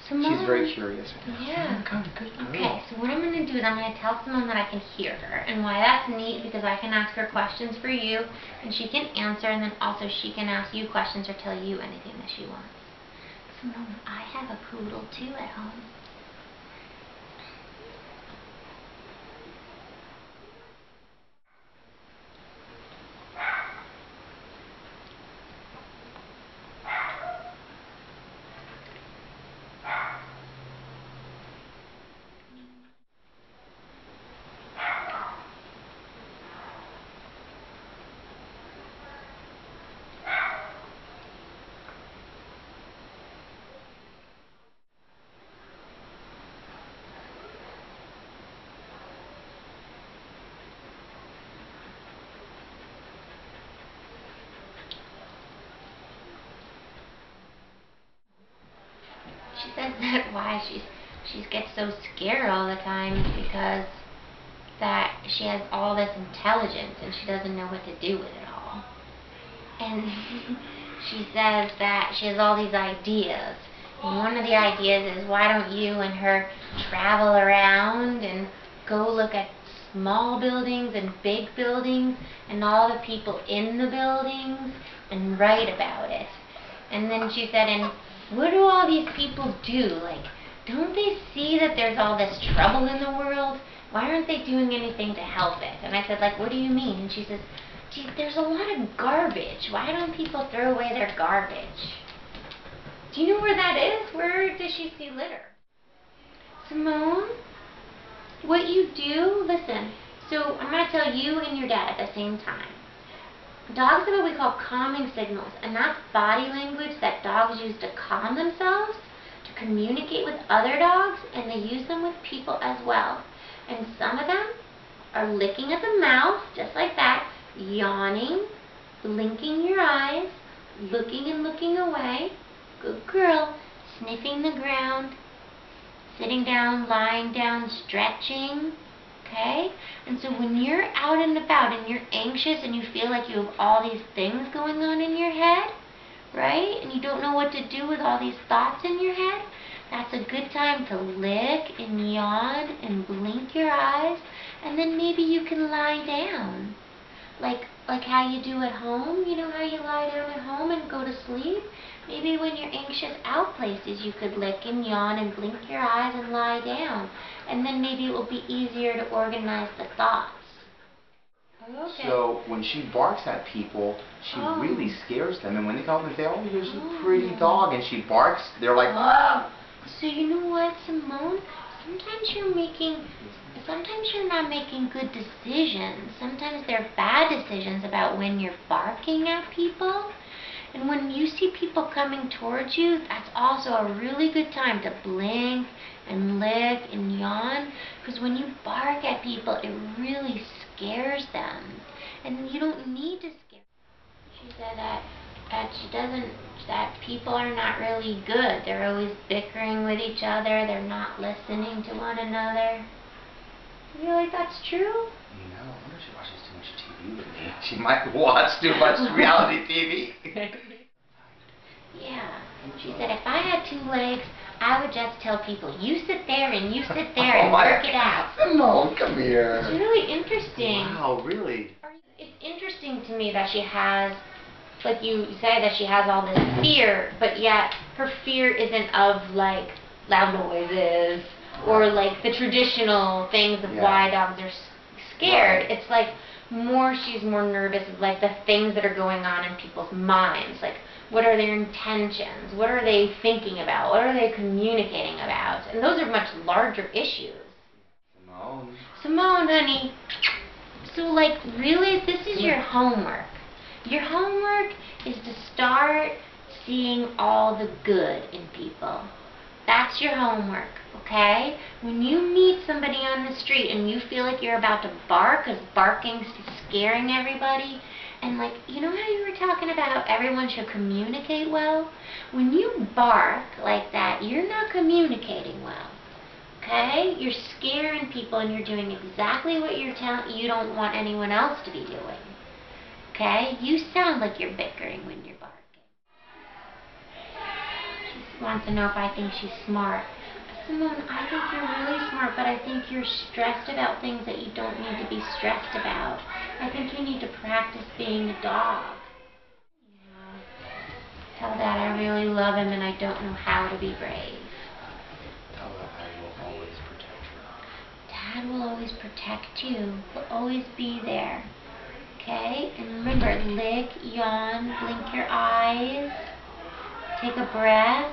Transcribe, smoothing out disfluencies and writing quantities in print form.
Simone. She's very curious. Yeah. Good. Okay, so what I'm going to do is I'm going to tell Simone that I can hear her. And why that's neat, because I can ask her questions for you, and she can answer, and then also she can ask you questions or tell you anything that she wants. Simone, I have a poodle too at home. She says that why she gets so scared all the time is because that she has all this intelligence and she doesn't know what to do with it all. And she says that she has all these ideas. And one of the ideas is, why don't you and her travel around and go look at small buildings and big buildings and all the people in the buildings and write about it. And then she said, and what do all these people do? Like, don't they see that there's all this trouble in the world? Why aren't they doing anything to help it? And I said, like, what do you mean? And she says, gee, there's a lot of garbage. Why don't people throw away their garbage? Do you know where that is? Where does she see litter? Simone, what you do, listen, so I'm going to tell you and your dad at the same time. Dogs have what we call calming signals, and that's body language that dogs use to calm themselves, to communicate with other dogs, and they use them with people as well. And some of them are licking at the mouth, just like that, yawning, blinking your eyes, looking and looking away, good girl, sniffing the ground, sitting down, lying down, stretching. Okay? And so when you're out and about and you're anxious and you feel like you have all these things going on in your head, right? And you don't know what to do with all these thoughts in your head, that's a good time to lick and yawn and blink your eyes, and then maybe you can lie down. Like how you do at home, you know how you lie down at home and go to sleep? Maybe when you're anxious out places, you could lick and yawn and blink your eyes and lie down. And then maybe it will be easier to organize the thoughts. Okay. So when she barks at people, she really scares them. And when they come up and say, oh, here's a pretty dog, and she barks, they're like, ah! So you know what, Simone? Sometimes you're not making good decisions. Sometimes they're bad decisions about when you're barking at people. And when you see people coming towards you, that's also a really good time to blink and lick and yawn. Because when you bark at people, it really scares them. And you don't need to scare them. She said that people are not really good. They're always bickering with each other. They're not listening to one another. You feel like that's true? No, I wonder if she watches too much TV with me. She might watch too much reality TV. Yeah. She said if I had 2 legs, I would just tell people, you sit there and you sit there and work it out. Simone, come here. It's really interesting. Wow, really? It's interesting to me that she has, like you said, that she has all this fear, but yet her fear isn't of like loud noises or like the traditional things of why dogs are scared. Right. It's like she's more nervous of like the things that are going on in people's minds. Like, what are their intentions? What are they thinking about? What are they communicating about? And those are much larger issues. Simone, honey. So like really, this is your homework. Your homework is to start seeing all the good in people. That's your homework, okay? When you meet somebody on the street and you feel like you're about to bark, because barking's scaring everybody, and like, you know how you were talking about how everyone should communicate well? When you bark like that, you're not communicating well, okay? You're scaring people and you're doing exactly what you don't want anyone else to be doing, okay? You sound like you're bickering when you're barking. wants to know if I think she's smart. Simone, I think you're really smart, but I think you're stressed about things that you don't need to be stressed about. I think you need to practice being a dog. Tell Dad I really love him and I don't know how to be brave. Tell her I will always protect her. Dad will always protect you. He'll always be there. Okay? And remember, lick, yawn, blink your eyes, take a breath.